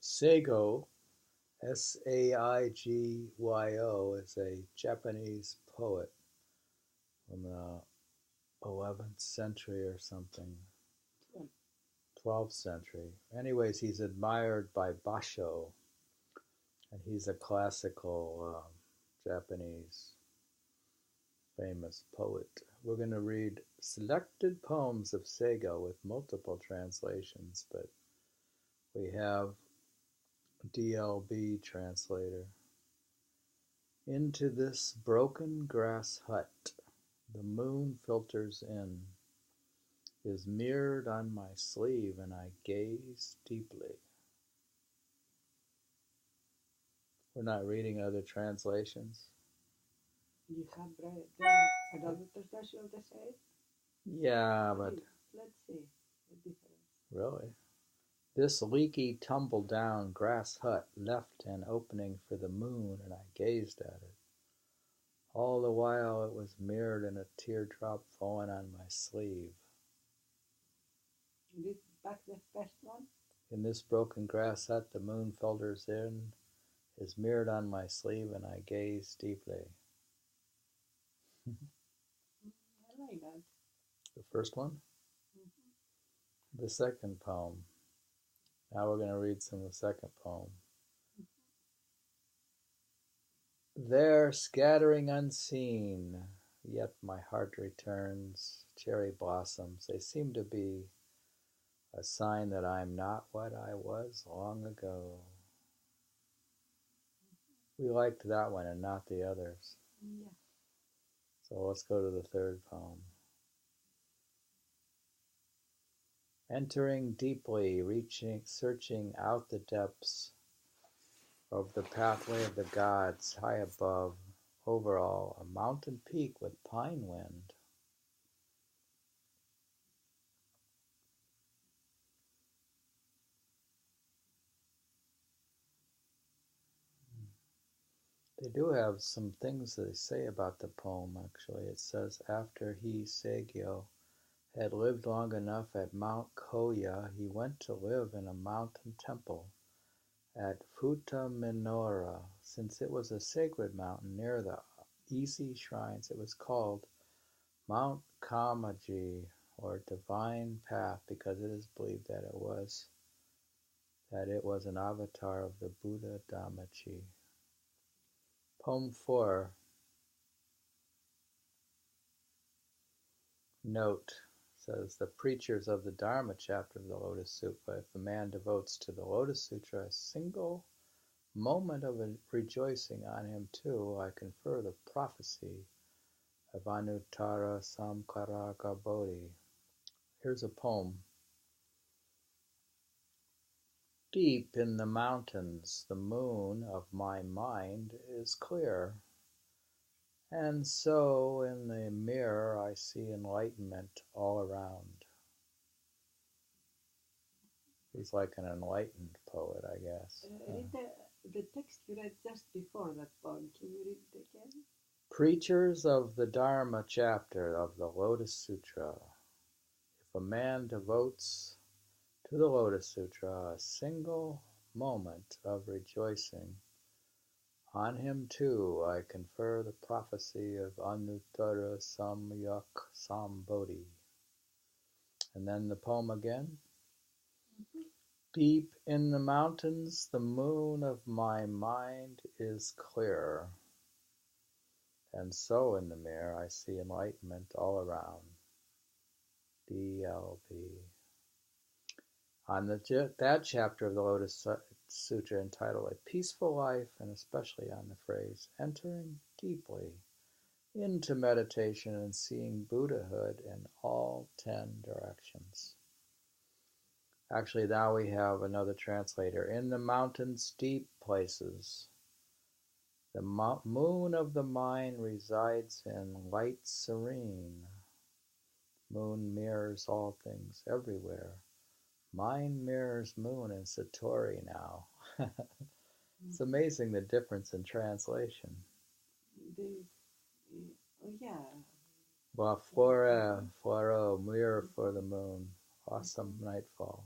Saigyo, Saigyo, is a Japanese poet from the 11th century or something, 12th century. Anyways, he's admired by Basho, and he's a classical Japanese famous poet. We're going to read selected poems of Saigyo with multiple translations, but we have DLB translator. Into this broken grass hut, the moon filters in, is mirrored on my sleeve, and I gaze deeply. We're not reading other translations. You have done another translation of the same? Yeah, but let's see the difference. Really? This leaky, tumble-down grass hut left an opening for the moon, and I gazed at it. All the while it was mirrored in a teardrop falling on my sleeve. Read back the first one. In this broken grass hut, the moon filters in, is mirrored on my sleeve, and I gaze deeply. I like that. The first one? Mm-hmm. The second poem. Now we're going to read some of the second poem. There, scattering unseen, yet my heart returns, cherry blossoms. They seem to be a sign that I'm not what I was long ago. We liked that one and not the others. Yeah. So let's go to the third poem. Entering deeply, reaching, searching out the depths of the pathway of the gods, high above, over all, a mountain peak with pine wind. They do have some things they say about the poem, actually. It says, after he, Saigyo, had lived long enough at Mount Koya, he went to live in a mountain temple at Futaminora. Since it was a sacred mountain near the easy shrines, it was called Mount Kamaji, or Divine Path, because it is believed that it was an avatar of the Buddha Dhammaji. Poem 4. Note, says the preachers of the Dharma chapter of the Lotus Sutra, if a man devotes to the Lotus Sutra a single moment of rejoicing on him too, I confer the prophecy of Anuttara Samkaraka Bodhi. Here's a poem. Deep in the mountains, the moon of my mind is clear, and so in the mirror I see enlightenment all around. He's like an enlightened poet, I guess. Read the text you read just before that poem. Can you read it again? Preachers of the Dharma chapter of the Lotus Sutra. If a man devotes to the Lotus Sutra a single moment of rejoicing, on him too I confer the prophecy of Anuttara Samyak Sambodhi. And then the poem again. Mm-hmm. Deep in the mountains, the moon of my mind is clear, and so in the mirror I see enlightenment all around. DLB. On that chapter of the Lotus Sutra entitled A Peaceful Life, and especially on the phrase, entering deeply into meditation and seeing Buddhahood in all 10 directions. Actually, now we have another translator. In the mountains' deep places, the moon of the mind resides in light serene. Moon mirrors all things everywhere. Mind mirrors moon in Satori now. It's amazing the difference in translation. Oh yeah. Well, Flora, mirror for the moon. Awesome nightfall.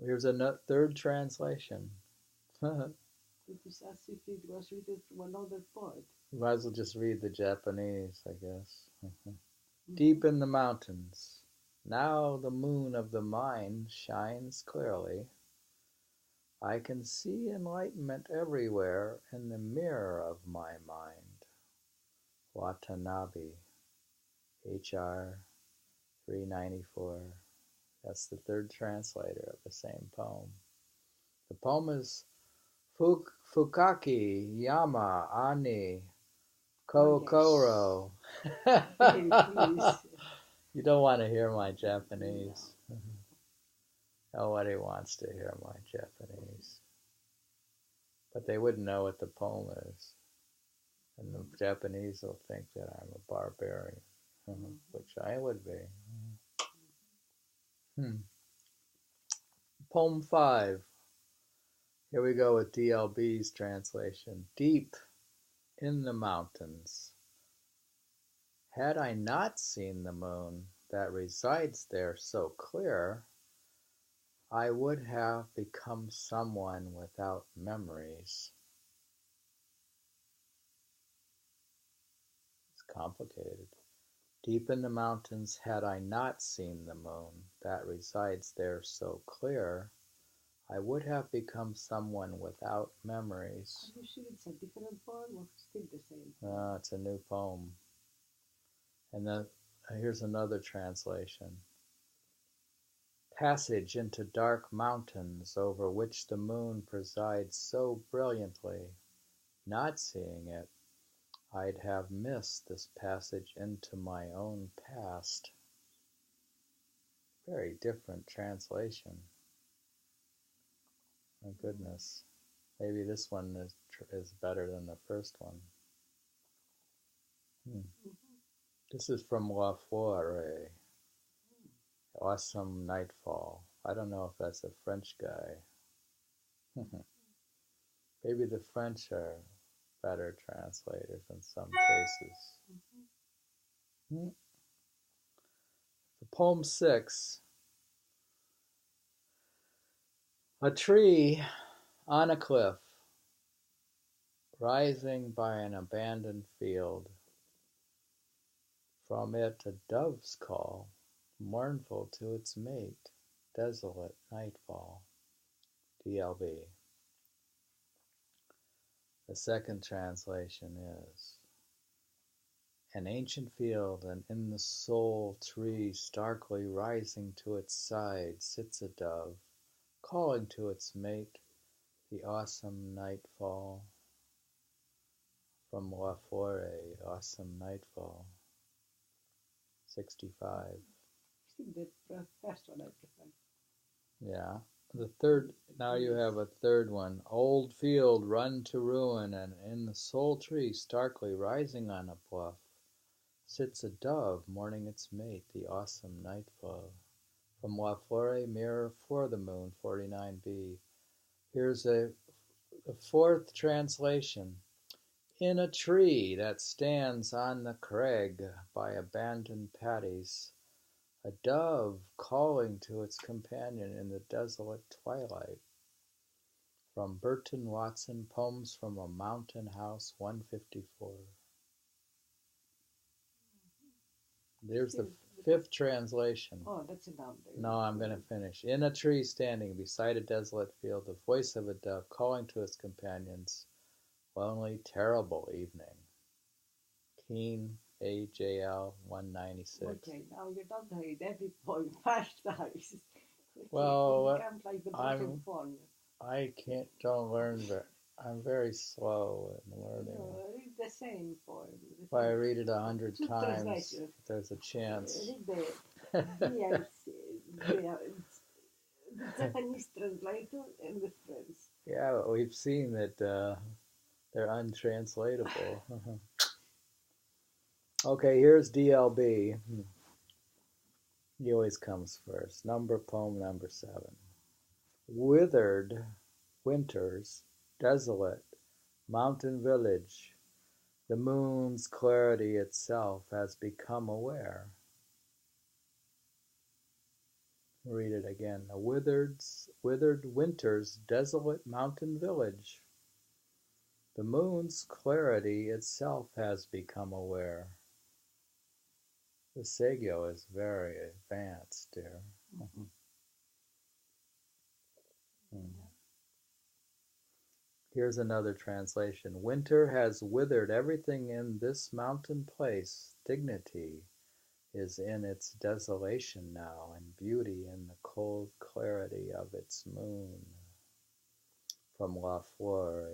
Here's a third translation. It is as if it was written from another poet. You might as well just read the Japanese, I guess. Mm-hmm. Deep in the mountains, now the moon of the mind shines clearly. I can see enlightenment everywhere in the mirror of my mind. Watanabe, HR 394. That's the third translator of the same poem. The poem is Fukaki Yama Ani Kokoro. You don't want to hear my Japanese. No. Nobody wants to hear my Japanese. But they wouldn't know what the poem is. And the Japanese will think that I'm a barbarian, which I would be. Poem 5. Here we go with DLB's translation. Deep in the mountains. Had I not seen the moon that resides there so clear, I would have become someone without memories. It's complicated. Deep in the mountains, had I not seen the moon that resides there so clear, I would have become someone without memories. Are you sure it's a different poem or still the same? It's a new poem. And then here's another translation. Passage into dark mountains over which the moon presides so brilliantly. Not seeing it, I'd have missed this passage into my own past. Very different translation. My goodness. Maybe this one is better than the first one. This is from La Foire. Awesome Nightfall. I don't know if that's a French guy. Maybe the French are better translators in some cases. Poem 6. A tree on a cliff, rising by an abandoned field. From it a dove's call, mournful to its mate, desolate nightfall. DLB. The second translation is, an ancient field, and in the sole tree, starkly rising to its side, sits a dove, calling to its mate, the awesome nightfall. From La Foire, Awesome Nightfall. 65. I think the first one I prefer. Yeah. The third, now you have a third one. Old field run to ruin, and in the sole tree, starkly rising on a bluff, sits a dove mourning its mate, the awesome nightfall. From La Flore, Mirror for the Moon, 49b. Here's a fourth translation. In a tree that stands on the crag by abandoned paddies, a dove calling to its companion in the desolate twilight. From Burton Watson, Poems from a Mountain House, 154. There's the fifth translation. Oh, that's enough. No, I'm going to finish. In a tree standing beside a desolate field, the voice of a dove calling to its companions, lonely, terrible evening. Keene, AJL 196. Okay, now you don't read every poem 5 times. Well, I don't learn very. I'm very slow in learning. No, read the same poem. If I read it 100 times, there's a chance. Read the Japanese translator and the French. Yeah, but we've seen that they're untranslatable. Okay, here's DLB. He always comes first. Poem number 7. Withered winters, desolate, mountain village, the moon's clarity itself has become aware. Read it again. A withered winter's desolate mountain village. The moon's clarity itself has become aware. The Saigyo is very advanced, dear. Mm-hmm. Yeah. Here's another translation. Winter has withered everything in this mountain place. Dignity is in its desolation now, and beauty in the cold clarity of its moon. From La Flore,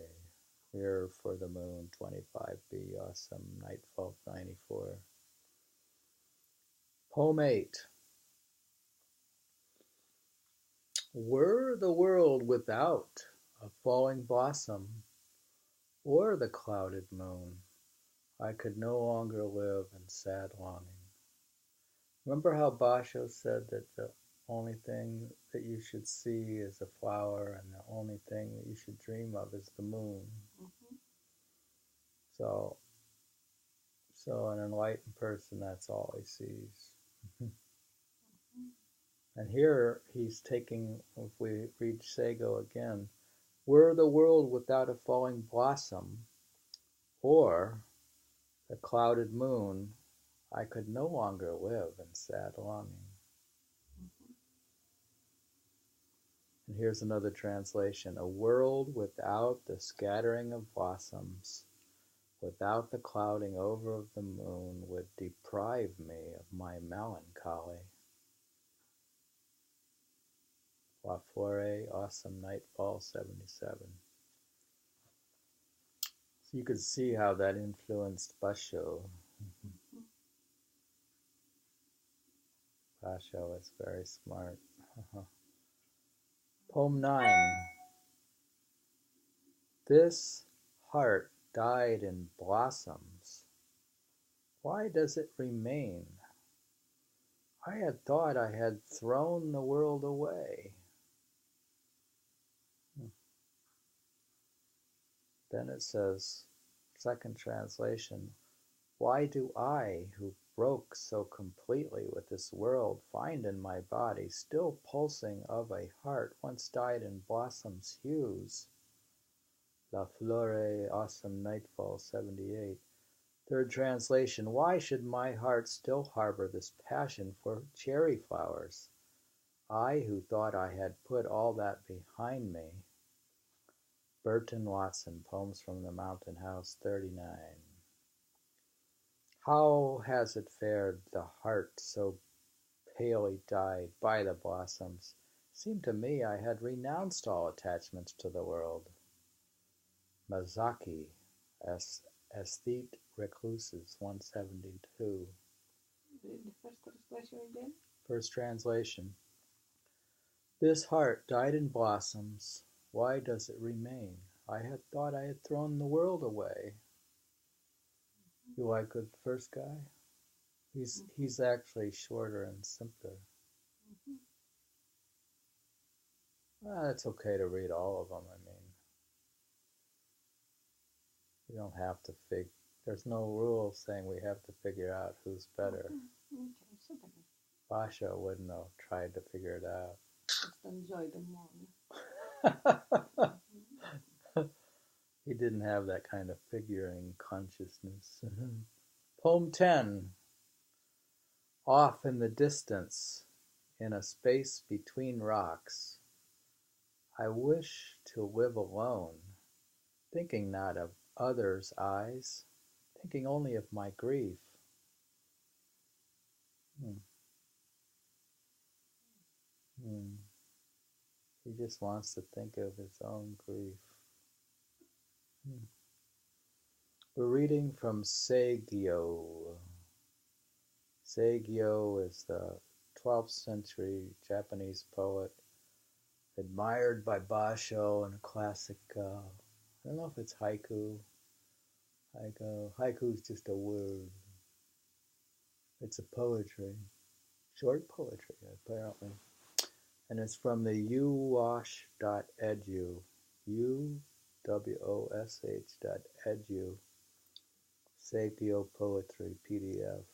Here for the Moon, 25B, Awesome, Nightfall 94. Poem 8. Were the world without a falling blossom or the clouded moon, I could no longer live in sad longing. Remember how Basho said that the only thing that you should see is a flower, and the only thing that you should dream of is the moon. Mm-hmm. So an enlightened person, that's all he sees. And here he's taking, if we read Saigyo again, were the world without a falling blossom or the clouded moon, I could no longer live in sad longing. Mm-hmm. And here's another translation. A world without the scattering of blossoms, without the clouding over of the moon, would deprive me of my melancholy. La Flore, Awesome Nightfall 77. So you could see how that influenced Basho. Mm-hmm. Basho is very smart. Poem 9. This heart died in blossoms. Why does it remain? I had thought I had thrown the world away. Then it says, second translation, why do I, who broke so completely with this world, find in my body still pulsing of a heart once dyed in blossoms' hues? La Flore, Awesome Nightfall 78. Third translation, why should my heart still harbor this passion for cherry flowers? I who thought I had put all that behind me. Burton Watson, Poems from the Mountain House 39. How has it fared, the heart so palely dyed by the blossoms? Seemed to me I had renounced all attachments to the world. Mazaki, Aesthete Recluses 172. Read the first translation again. First translation. This heart died in blossoms. Why does it remain? I had thought I had thrown the world away. You like the first guy? He's actually shorter and simpler. Mm-hmm. It's okay to read all of them. I mean, you don't have to there's no rule saying we have to figure out who's better. Mm-hmm. Okay, super. Basho wouldn't have tried to figure it out. Just enjoy the morning. He didn't have that kind of figuring consciousness. Poem 10. Off in the distance, in a space between rocks, I wish to live alone, thinking not of others' eyes, thinking only of my grief. He just wants to think of his own grief. We're reading from Saigyo. Saigyo is the 12th century Japanese poet, admired by Basho, and a classic, I don't know if it's haiku. Haiku is just a word. It's a poetry, short poetry, apparently. And it's from the uwosh.edu, uwosh.edu, Saigyo Poetry PDF.